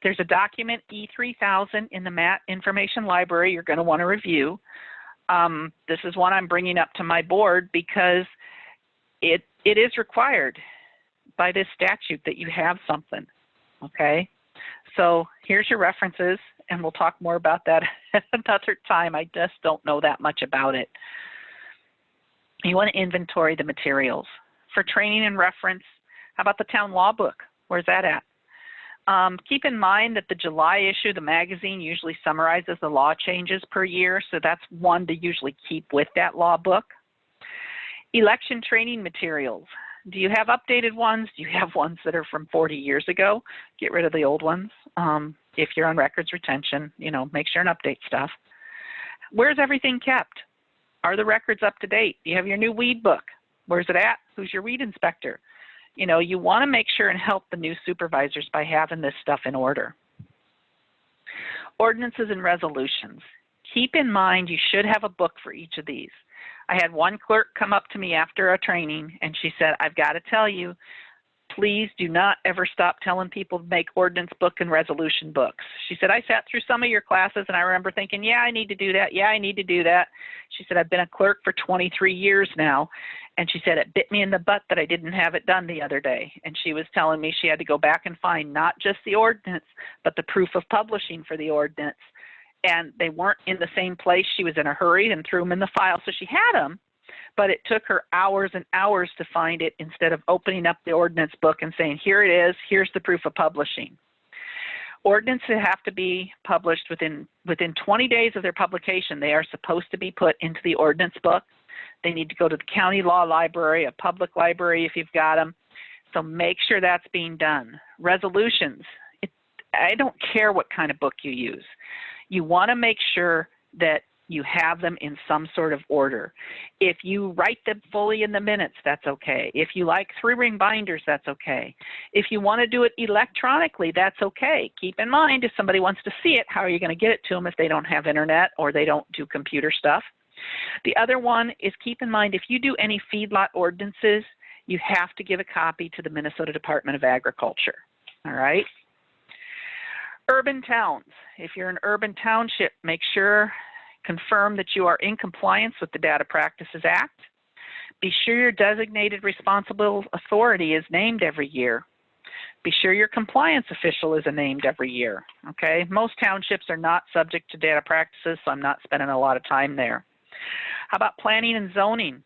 There's a document E3000 in the MAT information library you're going to want to review. This is one I'm bringing up to my board because it is required by this statute that you have something, okay? So here's your references, and we'll talk more about that at another time. I just don't know that much about it. You want to inventory the materials. For training and reference, how about the town law book? Where's that at? Keep in mind that the July issue, the magazine, usually summarizes the law changes per year, so that's one to usually keep with that law book. Election training materials. Do you have updated ones? Do you have ones that are from 40 years ago? Get rid of the old ones. If you're on records retention, you know, make sure and update stuff. Where's everything kept? Are the records up to date? Do you have your new weed book? Where's it at? Who's your weed inspector? You know, you want to make sure and help the new supervisors by having this stuff in order. Ordinances and resolutions. Keep in mind you should have a book for each of these. I had one clerk come up to me after a training and she said, I've got to tell you, please do not ever stop telling people to make ordinance book and resolution books. She said, I sat through some of your classes and I remember thinking, yeah, I need to do that. Yeah, I need to do that. She said, I've been a clerk for 23 years now. And she said, it bit me in the butt that I didn't have it done the other day. And she was telling me she had to go back and find not just the ordinance, but the proof of publishing for the ordinance. And they weren't in the same place. She was in a hurry and threw them in the file. So she had them, but it took her hours and hours to find it instead of opening up the ordinance book and saying, here it is, here's the proof of publishing. Ordinances have to be published within 20 days of their publication. They are supposed to be put into the ordinance book. They need to go to the county law library, a public library if you've got them. So make sure that's being done. Resolutions. I don't care what kind of book you use. You want to make sure that you have them in some sort of order. If you write them fully in the minutes, that's okay. If you like 3-ring binders, that's okay. If you want to do it electronically, that's okay. Keep in mind, if somebody wants to see it, how are you going to get it to them if they don't have internet or they don't do computer stuff? The other one is keep in mind, if you do any feedlot ordinances, you have to give a copy to the Minnesota Department of Agriculture, all right? Urban towns. If you're an urban township, make sure, confirm that you are in compliance with the Data Practices Act. Be sure your designated responsible authority is named every year. Be sure your compliance official is named every year, okay? Most townships are not subject to data practices, so I'm not spending a lot of time there. How about planning and zoning?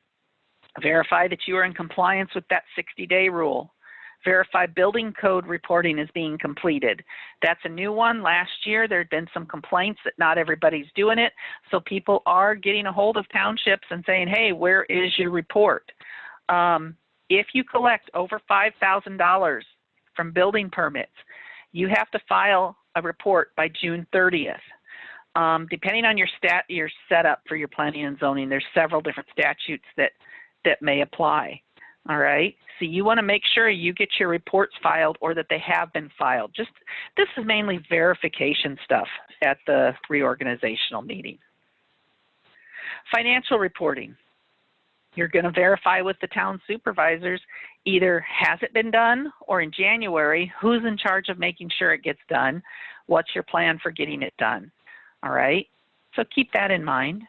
Verify that you are in compliance with that 60-day rule. Verify building code reporting is being completed. That's a new one. Last year, there had been some complaints that not everybody's doing it, so people are getting a hold of townships and saying, hey, where is your report? If you collect over $5,000 from building permits, you have to file a report by June 30th. Depending on your setup for your planning and zoning, there's several different statutes that may apply. All right, so you want to make sure you get your reports filed or that they have been filed. This is mainly verification stuff at the reorganizational meeting. Financial reporting. You're going to verify with the town supervisors, either has it been done, or in January, who's in charge of making sure it gets done? What's your plan for getting it done? All right, so keep that in mind.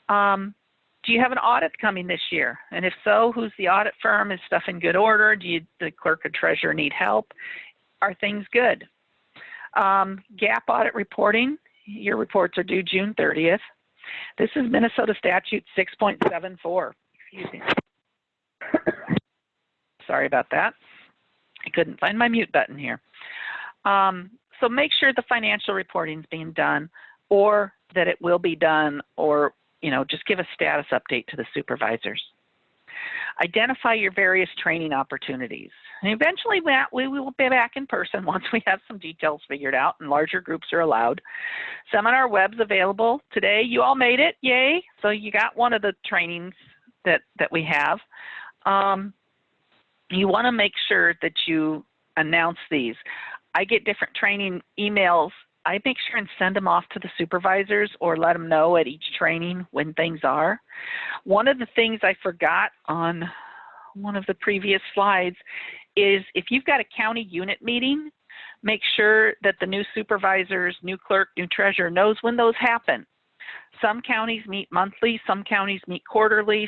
Do you have an audit coming this year? And if so, who's the audit firm? Is stuff in good order? Do the clerk or treasurer need help? Are things good? GAAP audit reporting. Your reports are due June 30th. This is Minnesota Statute 6.74. Excuse me. Sorry about that. I couldn't find my mute button here. So make sure the financial reporting is being done, or that it will be done, or just give a status update to the supervisors. Identify your various training opportunities. And eventually we will be back in person once we have some details figured out and larger groups are allowed. Seminar web's available today. You all made it, yay. So you got one of the trainings that we have. You want to make sure that you announce these. I get different training emails. I make sure and send them off to the supervisors or let them know at each training when things are. One of the things I forgot on one of the previous slides is if you've got a county unit meeting, make sure that the new supervisors, new clerk, new treasurer knows when those happen. Some counties meet monthly, some counties meet quarterly,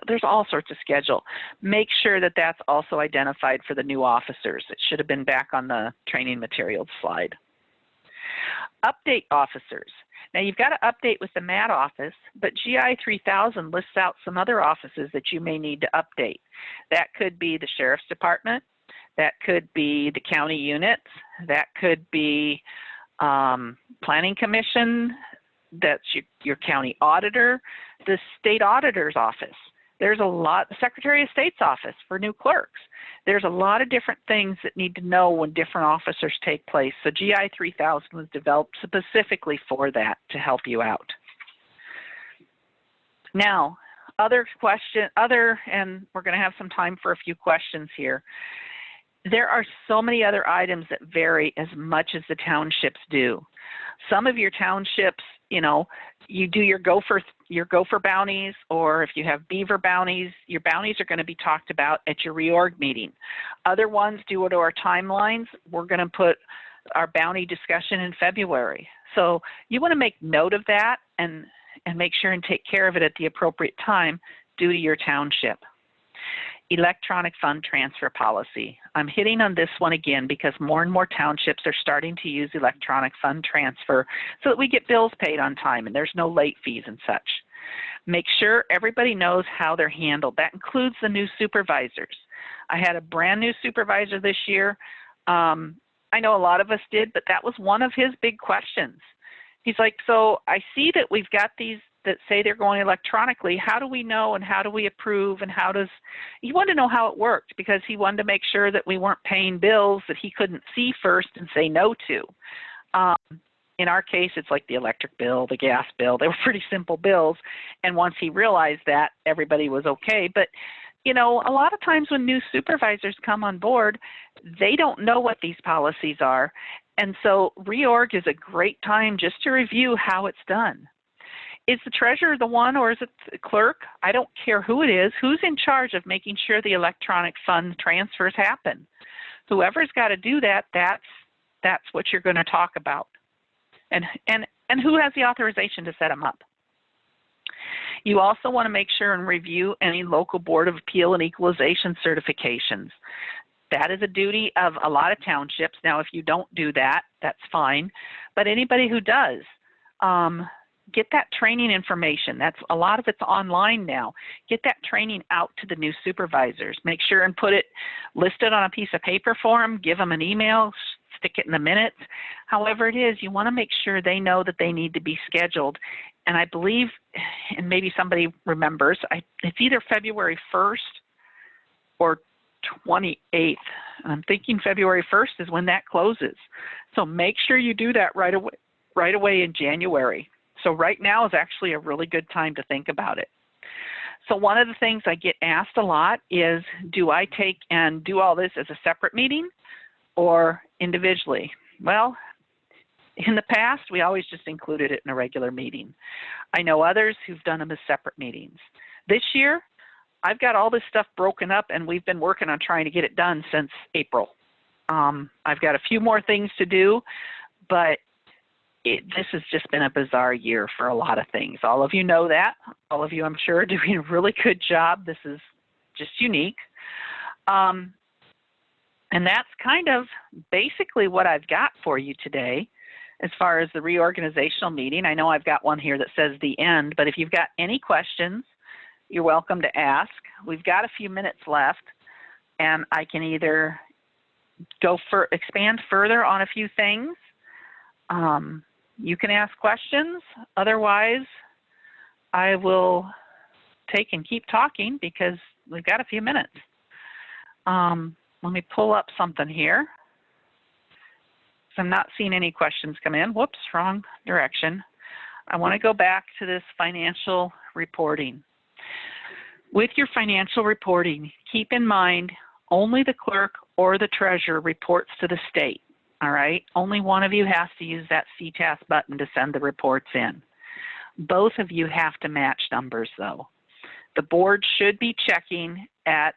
there's all sorts of schedule. Make sure that that's also identified for the new officers. It should have been back on the training materials slide. Update officers. Now you've got to update with the MAT office, but GI 3000 lists out some other offices that you may need to update. That could be the Sheriff's Department, that could be the county units, that could be Planning Commission, that's your county auditor, the state auditor's office. There's a lot, the Secretary of State's office for new clerks. There's a lot of different things that need to know when different officers take place. So GI 3000 was developed specifically for that to help you out. Now, and we're going to have some time for a few questions here. There are so many other items that vary as much as the townships do. Some of your townships, you do your gopher bounties, or if you have beaver bounties, your bounties are going to be talked about at your reorg meeting. Other ones, due to our timelines, we're going to put our bounty discussion in February. So you want to make note of that and make sure and take care of it at the appropriate time due to your township. Electronic fund transfer policy. I'm hitting on this one again because more and more townships are starting to use electronic fund transfer so that we get bills paid on time and there's no late fees and such. Make sure everybody knows how they're handled. That includes the new supervisors. I had a brand new supervisor this year. I know a lot of us did, but that was one of his big questions. He's like, so I see that we've got these that say they're going electronically. How do we know and how do we approve and he wanted to know how it worked because he wanted to make sure that we weren't paying bills that he couldn't see first and say no to. In our case, it's like the electric bill, the gas bill. They were pretty simple bills. And once he realized that, everybody was okay. But, a lot of times when new supervisors come on board, they don't know what these policies are. And so reorg is a great time just to review how it's done. Is the treasurer the one, or is it the clerk? I don't care who it is. Who's in charge of making sure the electronic fund transfers happen? Whoever's got to do that, that's what you're going to talk about. And who has the authorization to set them up? You also want to make sure and review any local Board of Appeal and Equalization certifications. That is a duty of a lot of townships. Now, if you don't do that, that's fine. But anybody who does, get that training information. A lot of it's online now. Get that training out to the new supervisors. Make sure and list it on a piece of paper for them, give them an email, stick it in the minutes. However it is, you want to make sure they know that they need to be scheduled. And I believe, and maybe somebody remembers, it's either February 1st or 28th. I'm thinking February 1st is when that closes. So make sure you do that right away in January. So right now is actually a really good time to think about it. So one of the things I get asked a lot is, do I take and do all this as a separate meeting or individually? Well, in the past, we always just included it in a regular meeting. I know others who've done them as separate meetings. This year, I've got all this stuff broken up, and we've been working on trying to get it done since April. I've got a few more things to do, but this has just been a bizarre year for a lot of things. All of you know that. All of you, I'm sure, are doing a really good job. This is just unique. And that's kind of basically what I've got for you today as far as the reorganizational meeting. I know I've got one here that says the end, but if you've got any questions, you're welcome to ask. We've got a few minutes left, and I can either expand further on a few things. You can ask questions. Otherwise, I will take and keep talking because we've got a few minutes. Let me pull up something here. So I'm not seeing any questions come in. Whoops, wrong direction. I want to go back to this financial reporting. With your financial reporting, keep in mind only the clerk or the treasurer reports to the state. All right, only one of you has to use that CTAS button to send the reports in. Both of you have to match numbers though. The board should be checking at,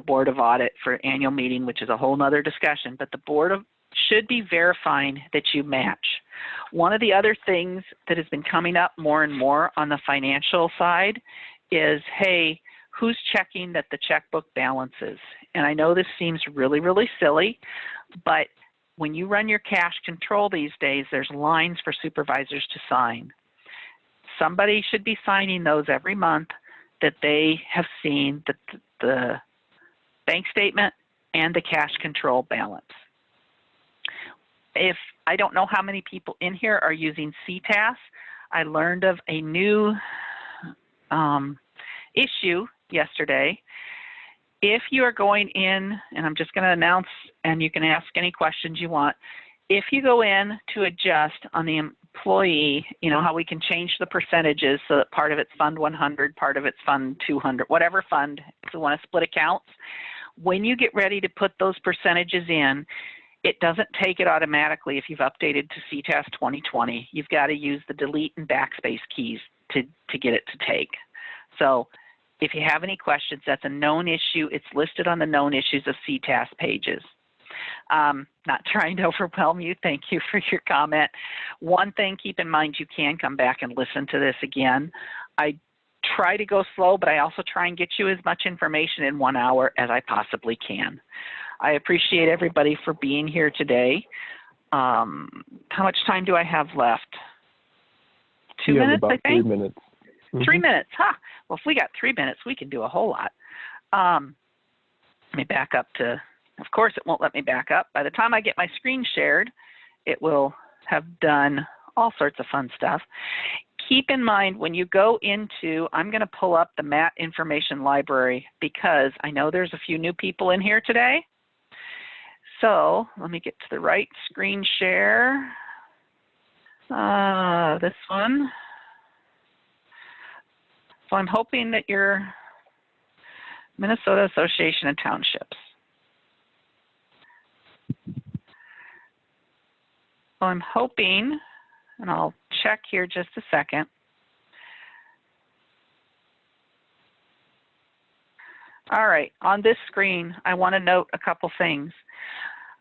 Board of Audit for annual meeting, which is a whole nother discussion, but the board should be verifying that you match. One of the other things that has been coming up more and more on the financial side is, hey, who's checking that the checkbook balances? And I know this seems really, really silly, but when you run your cash control these days, there's lines for supervisors to sign. Somebody should be signing those every month that they have seen the bank statement and the cash control balance. If I don't know how many people in here are using CTAS, I learned of a new issue yesterday. If you are going in, and I'm just going to announce, and you can ask any questions you want, if you go in to adjust on the employee, how we can change the percentages so that part of it's Fund 100, part of it's Fund 200, whatever fund, if we want to split accounts, when you get ready to put those percentages in, it doesn't take it automatically if you've updated to CTAS 2020. You've got to use the delete and backspace keys to get it to take. So if you have any questions, that's a known issue. It's listed on the known issues of CTAS pages. Not trying to overwhelm you. Thank you for your comment. One thing, keep in mind, you can come back and listen to this again. I try to go slow, but I also try and get you as much information in 1 hour as I possibly can. I appreciate everybody for being here today. How much time do I have left? 2 minutes, about I think? 3 minutes. 3 minutes, huh? Well, if we got 3 minutes, we can do a whole lot. Let me back up to, of course, it won't let me back up. By the time I get my screen shared, it will have done all sorts of fun stuff. Keep in mind when you go into, I'm going to pull up the MAT information library because I know there's a few new people in here today. So let me get to the right screen share. This one. So I'm hoping that you're Minnesota Association of Townships. So I'm hoping, and I'll check here just a second. All right, on this screen, I want to note a couple things.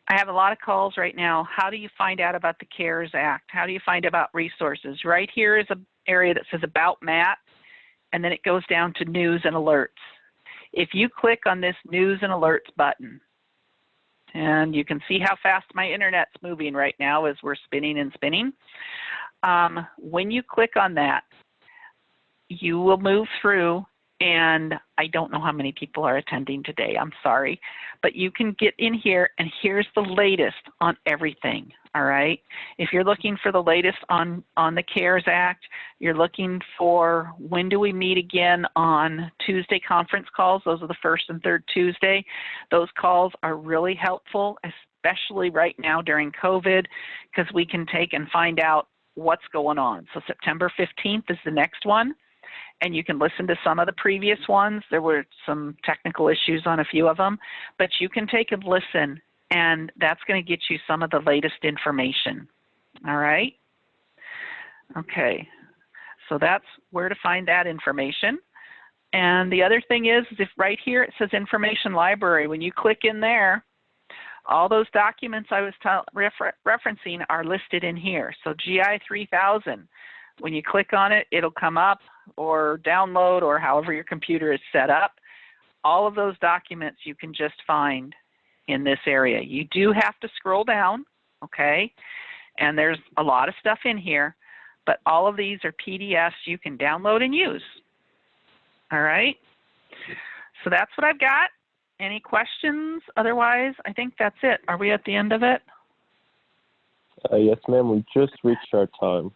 I have a lot of calls right now. How do you find out about the CARES Act? How do you find out about resources? Right here is an area that says About MAT, and then it goes down to News and Alerts. If you click on this News and Alerts button, and you can see how fast my internet's moving right now as we're spinning and spinning. When you click on that, you will move through, and I don't know how many people are attending today, I'm sorry, but you can get in here and here's the latest on everything, all right? If you're looking for the latest on the CARES Act, you're looking for when do we meet again on Tuesday conference calls, those are the first and third Tuesday. Those calls are really helpful, especially right now during COVID, because we can take and find out what's going on. So September 15th is the next one. And you can listen to some of the previous ones. There were some technical issues on a few of them, but you can take and listen, and that's going to get you some of the latest information. All right? Okay, so that's where to find that information. And the other thing is if right here it says Information Library, when you click in there, all those documents I was referencing are listed in here. So GI 3000, when you click on it, it'll come up, or download, or however your computer is set up. All of those documents you can just find in this area. You do have to scroll down, okay? And there's a lot of stuff in here, but all of these are PDFs you can download and use. All right? So that's what I've got. Any questions? Otherwise, I think that's it. Are we at the end of it? Yes, ma'am. We just reached our time.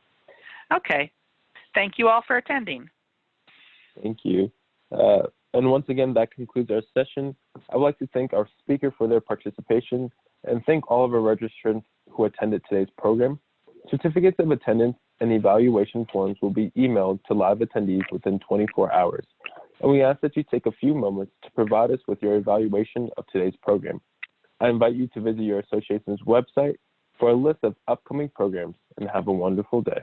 Okay. Thank you all for attending. Thank you. And once again, that concludes our session. I would like to thank our speaker for their participation and thank all of our registrants who attended today's program. Certificates of attendance and evaluation forms will be emailed to live attendees within 24 hours. And we ask that you take a few moments to provide us with your evaluation of today's program. I invite you to visit your association's website for a list of upcoming programs, and have a wonderful day.